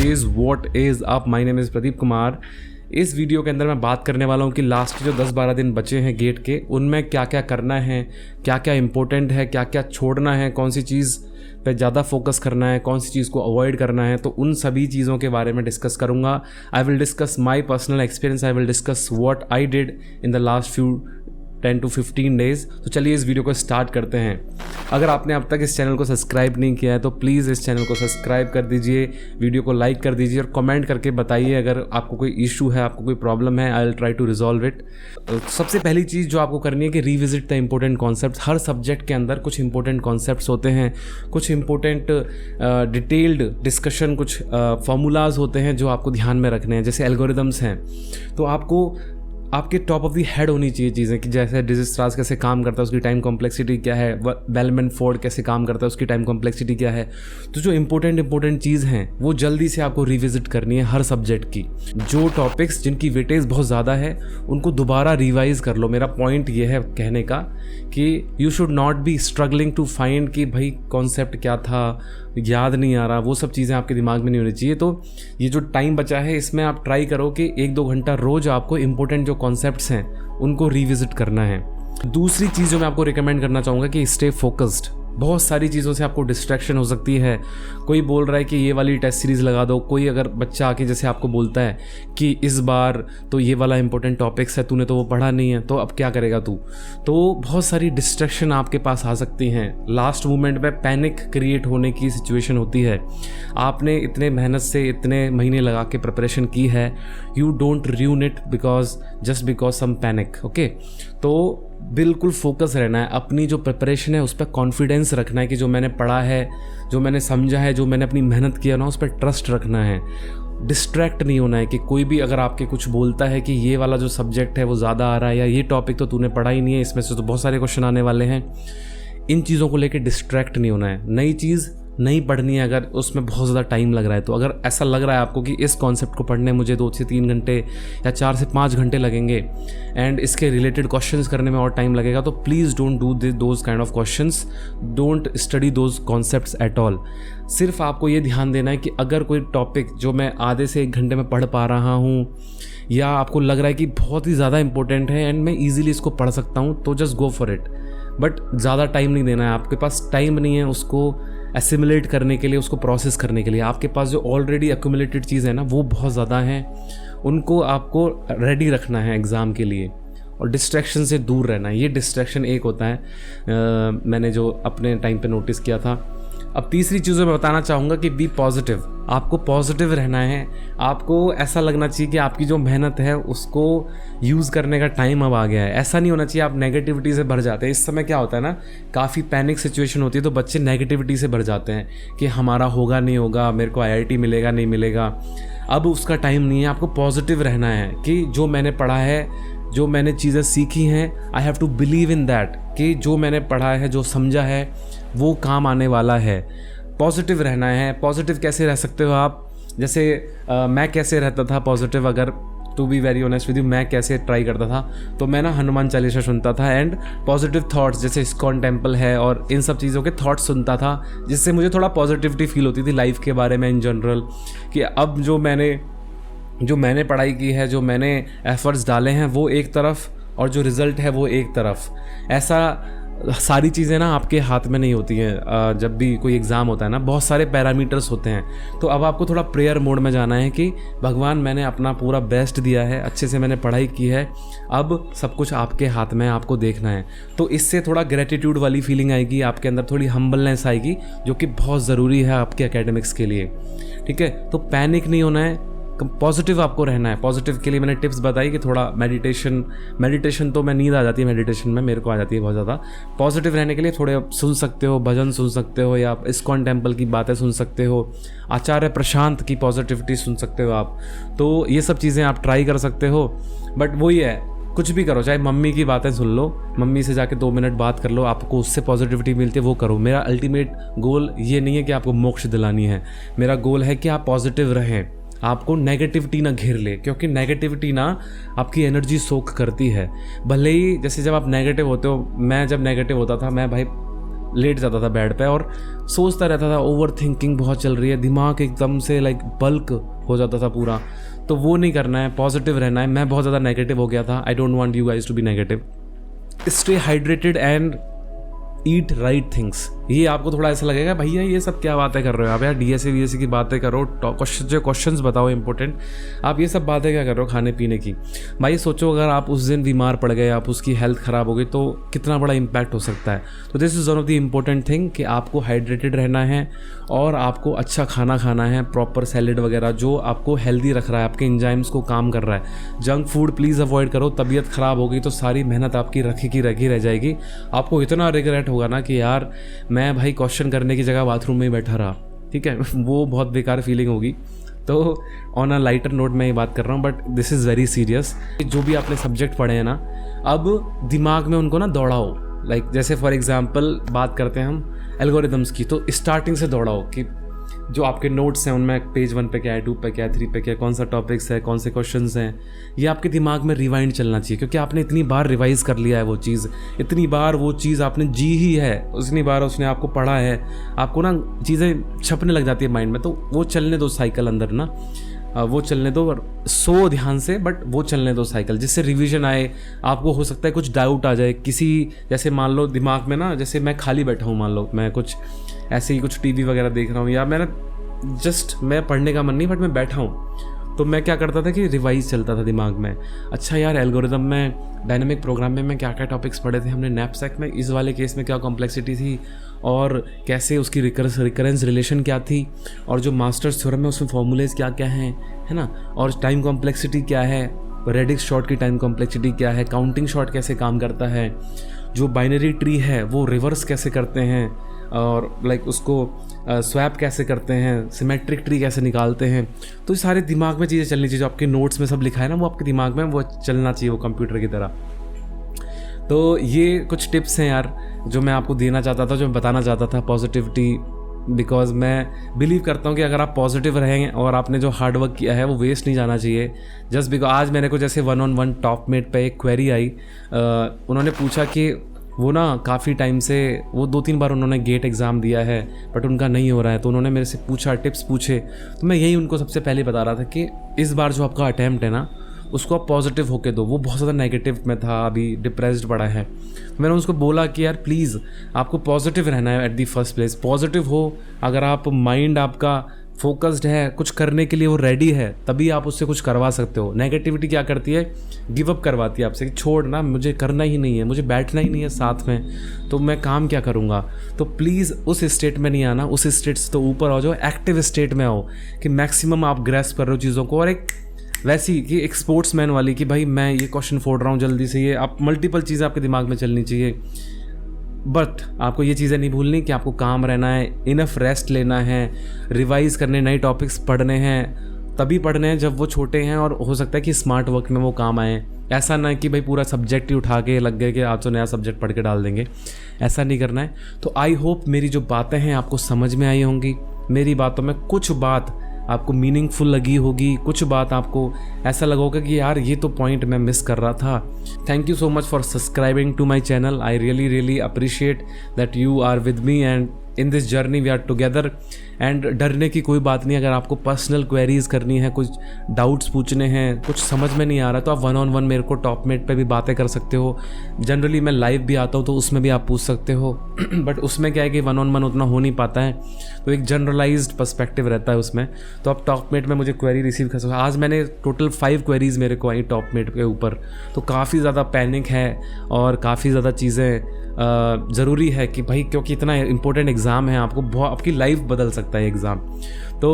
Guys, what is up, my name is Pradeep Kumar. इस video के अंदर मैं बात करने वाला हूँ कि लास्ट जो 10-12 दिन बचे हैं गेट के, उनमें क्या क्या करना है, क्या क्या इंपॉर्टेंट है, क्या क्या छोड़ना है, कौन सी चीज़ पे ज़्यादा फोकस करना है, कौन सी चीज़ को अवॉइड करना है। तो उन सभी चीज़ों के बारे में डिस्कस करूँगा। I will discuss my personal experience, I will discuss what I did in the last few 10 to 15 days. तो चलिए इस वीडियो को स्टार्ट करते हैं। अगर आपने अब तक इस चैनल को सब्सक्राइब नहीं किया है तो प्लीज़ इस चैनल को सब्सक्राइब कर दीजिए, वीडियो को लाइक कर दीजिए और कमेंट करके बताइए अगर आपको कोई इशू है, आपको कोई प्रॉब्लम है। I will try to resolve it. सबसे पहली चीज़ जो आपको करनी है कि रिविजिट द इम्पोर्टेंट कॉन्सेप्ट। हर सब्जेक्ट के अंदर कुछ इंपॉर्टेंट कॉन्सेप्ट्स होते हैं, कुछ इंपॉर्टेंट डिटेल्ड डिस्कशन, कुछ फॉर्मूलाज होते हैं जो आपको ध्यान में रखने हैं। जैसे एल्गोरिदम्स हैं तो आपको आपके टॉप ऑफ द हेड होनी चाहिए चीज़ें कि जैसे डिजिस्ट्रास कैसे काम करता है, उसकी टाइम कॉम्प्लेक्सिटी क्या है, बेलमैन फोर्ड कैसे काम करता है, उसकी टाइम कॉम्प्लेक्सिटी क्या है। तो जो इंपॉर्टेंट चीज़ हैं वो जल्दी से आपको रिविजिट करनी है हर सब्जेक्ट की। जो टॉपिक्स जिनकी वेटेज बहुत ज़्यादा है उनको दोबारा रिवाइज कर लो। मेरा पॉइंट ये है कहने का कि you should not be struggling to find कि भाई कॉन्सेप्ट क्या था, याद नहीं आ रहा, वो सब चीज़ें आपके दिमाग में नहीं होनी चाहिए। तो ये जो टाइम बचा है इसमें आप ट्राई करो कि 1-2 घंटा रोज़ आपको इंपॉर्टेंट जो कॉन्सेप्ट्स हैं उनको रिविजिट करना है। दूसरी चीज़ जो मैं आपको रिकमेंड करना चाहूँगा कि स्टे फोकस्ड। बहुत सारी चीज़ों से आपको डिस्ट्रैक्शन हो सकती है। कोई बोल रहा है कि ये वाली टेस्ट सीरीज़ लगा दो, कोई अगर बच्चा आके जैसे आपको बोलता है कि इस बार तो ये वाला इंपॉर्टेंट टॉपिक्स है, तूने तो वो पढ़ा नहीं है, तो अब क्या करेगा तू। तो बहुत सारी डिस्ट्रैक्शन आपके पास आ सकती हैं। लास्ट मोमेंट में पैनिक क्रिएट होने की सिचुएशन होती है। आपने इतने मेहनत से इतने महीने लगा के प्रिपरेशन की है, you don't ruin it just because some panic. Okay, तो बिल्कुल फोकस रहना है। अपनी जो प्रिपरेशन है उस पर कॉन्फिडेंस रखना है कि जो मैंने पढ़ा है, जो मैंने समझा है, जो मैंने अपनी मेहनत किया ना, उस पर ट्रस्ट रखना है। डिस्ट्रैक्ट नहीं होना है कि कोई भी अगर आपके कुछ बोलता है कि ये वाला जो सब्जेक्ट है वो ज़्यादा आ रहा है या ये टॉपिक तो तूने पढ़ा ही नहीं है, इसमें से तो बहुत सारे क्वेश्चन आने वाले हैं, इन चीज़ों को लेकर डिस्ट्रैक्ट नहीं होना है। नई चीज़ नहीं पढ़नी है अगर उसमें बहुत ज़्यादा टाइम लग रहा है तो। अगर ऐसा लग रहा है आपको कि इस कॉन्सेप्ट को पढ़ने मुझे 2 से 3 घंटे या 4 से 5 घंटे लगेंगे एंड इसके रिलेटेड क्वेश्चंस करने में और टाइम लगेगा, तो please don't do those kind of questions, don't study those concepts at all. सिर्फ आपको ये ध्यान देना है कि अगर कोई टॉपिक जो मैं आधे से 1 घंटे में पढ़ पा रहा हूँ या आपको लग रहा है कि बहुत ही ज़्यादा इंपॉर्टेंट है एंड मैं ईजिली इसको पढ़ सकता हूँ, तो just go for it. But ज़्यादा टाइम नहीं देना है। आपके पास टाइम नहीं है उसको एसिमुलेट करने के लिए, उसको प्रोसेस करने के लिए। आपके पास जो ऑलरेडी एक्यूमुलेटेड चीज़ है ना वो बहुत ज़्यादा हैं, उनको आपको रेडी रखना है एग्ज़ाम के लिए और डिस्ट्रैक्शन से दूर रहना है। ये डिस्ट्रैक्शन एक होता है, मैंने जो अपने टाइम पे नोटिस किया था। अब तीसरी चीज़ मैं बताना चाहूँगा कि बी पॉजिटिव। आपको पॉजिटिव रहना है। आपको ऐसा लगना चाहिए कि आपकी जो मेहनत है उसको यूज़ करने का टाइम अब आ गया है। ऐसा नहीं होना चाहिए आप नेगेटिविटी से भर जाते हैं। इस समय क्या होता है ना, काफ़ी पैनिक सिचुएशन होती है तो बच्चे नेगेटिविटी से भर जाते हैं कि हमारा होगा नहीं होगा, मेरे को IIT मिलेगा नहीं मिलेगा। अब उसका टाइम नहीं है। आपको पॉजिटिव रहना है कि जो मैंने पढ़ा है, जो मैंने चीज़ें सीखी हैं, I have to believe in that कि जो मैंने पढ़ा है, जो समझा है, वो काम आने वाला है। पॉजिटिव रहना है। पॉजिटिव कैसे रह सकते हो आप, जैसे मैं कैसे रहता था पॉजिटिव, अगर to be very honest with you, मैं कैसे ट्राई करता था, तो मैं ना हनुमान चालीसा सुनता था एंड पॉजिटिव थॉट्स जैसे इस्कॉन टेम्पल है और इन सब चीज़ों के थॉट्स सुनता था, जिससे मुझे थोड़ा पॉजिटिविटी फील होती थी लाइफ के बारे में इन जनरल, कि अब जो मैंने पढ़ाई की है, जो मैंने एफर्ट्स डाले हैं वो एक तरफ और जो रिज़ल्ट है वो एक तरफ। ऐसा सारी चीज़ें ना आपके हाथ में नहीं होती हैं। जब भी कोई एग्ज़ाम होता है ना, बहुत सारे पैरामीटर्स होते हैं। तो अब आपको थोड़ा प्रेयर मोड में जाना है कि भगवान मैंने अपना पूरा बेस्ट दिया है, अच्छे से मैंने पढ़ाई की है, अब सब कुछ आपके हाथ में है, आपको देखना है। तो इससे थोड़ा ग्रेटिट्यूड वाली फीलिंग आएगी आपके अंदर, थोड़ी हम्बलनेस आएगी, जो कि बहुत ज़रूरी है आपके एकेडमिक्स के लिए। ठीक है, तो पैनिक नहीं होना है, पॉजिटिव आपको रहना है। पॉजिटिव के लिए मैंने टिप्स बताई कि थोड़ा मेडिटेशन तो मैं नींद आ जाती है मेडिटेशन में, मेरे को आ जाती है बहुत ज़्यादा। पॉजिटिव रहने के लिए थोड़े सुन सकते हो, भजन सुन सकते हो, या इस्कॉन टेम्पल की बातें सुन सकते हो, आचार्य प्रशांत की पॉजिटिविटी सुन सकते हो आप। तो ये सब चीज़ें आप ट्राई कर सकते हो। बट वही है, कुछ भी करो, चाहे मम्मी की बातें सुन लो, मम्मी से जाके 2 मिनट बात कर लो, आपको उससे पॉजिटिविटी मिलती है, वो करो। मेरा अल्टीमेट गोल ये नहीं है कि आपको मोक्ष दिलानी है, मेरा गोल है कि आप पॉजिटिव रहें, आपको नेगेटिविटी ना घेर ले, क्योंकि नेगेटिविटी ना आपकी एनर्जी सोख करती है। भले ही जैसे जब आप नेगेटिव होते हो, मैं जब नेगेटिव होता था, मैं भाई लेट जाता था बेड पे और सोचता रहता था, ओवर थिंकिंग बहुत चल रही है, दिमाग एकदम से लाइक बल्क हो जाता था पूरा। तो वो नहीं करना है, पॉजिटिव रहना है। मैं बहुत ज़्यादा नेगेटिव हो गया था। I don't want you guys to be negative. Stay hydrated and eat right things. ये आपको थोड़ा ऐसा लगेगा भैया ये सब क्या बातें कर रहे हो आप यार, डीएसए वीएसए की बातें करो, क्वेश्चंस बताओ इंपॉर्टेंट, आप ये सब बातें क्या कर रहे हो खाने पीने की। भाई सोचो अगर आप उस दिन बीमार पड़ गए, आप उसकी हेल्थ ख़राब हो गई तो कितना बड़ा इम्पैक्ट हो सकता है। तो this is one of the important thing कि आपको हाइड्रेटेड रहना है और आपको अच्छा खाना खाना है, प्रॉपर सैलेड वगैरह जो आपको हेल्दी रख रहा है, आपके एंजाइम्स को काम कर रहा है। जंक फूड प्लीज़ अवॉइड करो। तबीयत ख़राब होगी तो सारी मेहनत आपकी रखी की रखी रह जाएगी। आपको इतना रिग्रेट होगा ना कि यार मैं भाई क्वेश्चन करने की जगह बाथरूम में ही बैठा रहा, ठीक है। वो बहुत बेकार फीलिंग होगी। तो ऑन अ लाइटर नोट मैं ये बात कर रहा हूँ, but this is very serious. जो भी आपने सब्जेक्ट पढ़े हैं ना, अब दिमाग में उनको ना दौड़ाओ। लाइक जैसे फॉर एग्जांपल बात करते हैं हम एल्गोरिदम्स की, तो स्टार्टिंग से दौड़ाओ कि जो आपके नोट्स हैं उनमें पेज 1 पे क्या है, 2 पे क्या है, 3 पे क्या है, कौन सा टॉपिक्स है, कौन से क्वेश्चंस हैं, ये आपके दिमाग में रिवाइंड चलना चाहिए। क्योंकि आपने इतनी बार रिवाइज कर लिया है वो चीज़, इतनी बार वो चीज़ आपने जी ही है, उतनी बार उसने आपको पढ़ा है, आपको ना चीज़ें छपने लग जाती है माइंड में। तो वो चलने दो साइकिल अंदर ना, वो चलने दो, सो ध्यान से, बट वो चलने दो साइकिल, जिससे रिवीजन आए। आपको हो सकता है कुछ डाउट आ जाए किसी, जैसे मान लो दिमाग में ना, जैसे मैं खाली बैठा हूँ, मान लो मैं कुछ ऐसे ही कुछ टीवी वगैरह देख रहा हूँ, या मैं पढ़ने का मन नहीं बट मैं बैठा हूँ, तो मैं क्या करता था कि रिवाइज चलता था दिमाग में। अच्छा यार एल्गोरिदम में, डायनेमिक प्रोग्रामिंग में क्या क्या टॉपिक्स पढ़े थे हमने, नैपसैक में इस वाले केस में क्या कॉम्प्लेक्सिटी थी और कैसे उसकी रिकरेंस रिलेशन क्या थी, और जो मास्टर्स थ्योरम है उसमें फॉर्मूलेज क्या क्या हैं, है ना, और टाइम कॉम्प्लेक्सिटी क्या है, रेडिक्स शॉर्ट की टाइम कॉम्प्लेक्सिटी क्या है, काउंटिंग शॉर्ट कैसे काम करता है, जो बाइनरी ट्री है वो रिवर्स कैसे करते हैं, और लाइक उसको स्वैप कैसे करते हैं, सिमेट्रिक ट्री कैसे निकालते हैं। तो ये सारे दिमाग में चीज़ें चलनी चाहिए। जो आपके नोट्स में सब लिखा है ना, वो आपके दिमाग में वो चलना चाहिए, वो कंप्यूटर की तरह। तो ये कुछ टिप्स हैं यार जो मैं आपको देना चाहता था, जो मैं बताना चाहता था, पॉजिटिविटी। बिकॉज मैं बिलीव करता हूँ कि अगर आप पॉजिटिव रहेंगे और आपने जो हार्ड वर्क किया है वो वेस्ट नहीं जाना चाहिए। जस्ट बिकॉज आज मेरे को जैसे 1-on-1 टॉपमेट पे एक क्वेरी आई, उन्होंने पूछा कि वो ना काफ़ी टाइम से, वो 2-3 बार उन्होंने गेट एग्ज़ाम दिया है बट उनका नहीं हो रहा है, तो उन्होंने मेरे से पूछा, टिप्स पूछे। तो मैं यही उनको सबसे पहले बता रहा था कि इस बार जो आपका अटैम्प्ट है ना, उसको आप पॉजिटिव होके दो। वो बहुत ज़्यादा नेगेटिव में था, अभी डिप्रेस्ड पड़ा है। मैंने उसको बोला कि यार प्लीज़ आपको पॉजिटिव रहना है at the first place. Positive हो, अगर आप माइंड आपका फोकस्ड है, कुछ करने के लिए वो रेडी है, तभी आप उससे कुछ करवा सकते हो। नेगेटिविटी क्या करती है, गिव अप करवाती है आपसे कि छोड़ ना, मुझे करना ही नहीं है, मुझे बैठना ही नहीं है साथ में, तो मैं काम क्या करूँगा। तो प्लीज़ उस स्टेट में नहीं आना, उस स्टेट से तो ऊपर आ जाओ, एक्टिव स्टेट में आओ कि मैक्सिमम आप ग्रैस्प कर रहे हो चीज़ों को। और एक वैसी कि एक स्पोर्ट्समैन वाली कि भाई मैं ये क्वेश्चन फोड़ रहा हूँ जल्दी से, ये आप मल्टीपल चीज़ें आपके दिमाग में चलनी चाहिए। बट आपको ये चीज़ें नहीं भूलनी कि आपको काम रहना है, इनफ रेस्ट लेना है, रिवाइज़ करने, नए टॉपिक्स पढ़ने हैं, तभी पढ़ने हैं जब वो छोटे हैं, और हो सकता है कि स्मार्ट वर्क में वो काम आए। ऐसा ना कि भाई पूरा सब्जेक्ट ही उठा के लग गए कि आज तो नया सब्जेक्ट पढ़ के डाल देंगे, ऐसा नहीं करना है। तो आई होप मेरी जो बातें हैं आपको समझ में आई होंगी। मेरी बातों में कुछ बात आपको मीनिंगफुल लगी होगी, कुछ बात आपको ऐसा लगा होगा कि यार ये तो पॉइंट मैं मिस कर रहा था। Thank you so much for subscribing to my channel. I really appreciate that you are with me and in this journey we are together. And डरने की कोई बात नहीं। अगर आपको पर्सनल क्वेरीज करनी है, कुछ डाउट्स पूछने हैं, कुछ समझ में नहीं आ रहा, तो आप 1-on-1 मेरे को टॉपमेट पे भी बातें कर सकते हो। जनरली मैं लाइव भी आता हूँ तो उसमें भी आप पूछ सकते हो बट उसमें क्या है कि 1-on-1 उतना हो नहीं पाता है, तो एक जनरलाइज्ड पर्सपेक्टिव रहता है उसमें। तो आप टॉपमेट में मुझे क्वेरी रिसीव कर सकते हो। आज मैंने टोटल 5 क्वेरीज मेरे को आई टॉपमेट के ऊपर, तो काफ़ी ज़्यादा पैनिक है और काफ़ी ज़्यादा चीज़ें ज़रूरी है कि भाई, क्योंकि इतना इंपॉर्टेंट एग्ज़ाम है, आपकी लाइफ बदल सकता है एग्ज़ाम। तो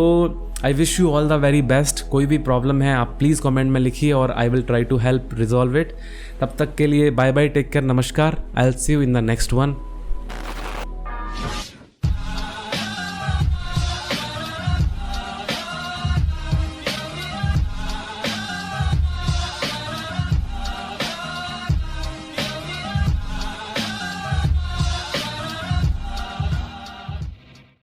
I wish you all the very best. कोई भी प्रॉब्लम है आप प्लीज़ कमेंट में लिखिए और I will try to help resolve it. तब तक के लिए बाय बाय, टेक केयर, नमस्कार। I will see you in the next one.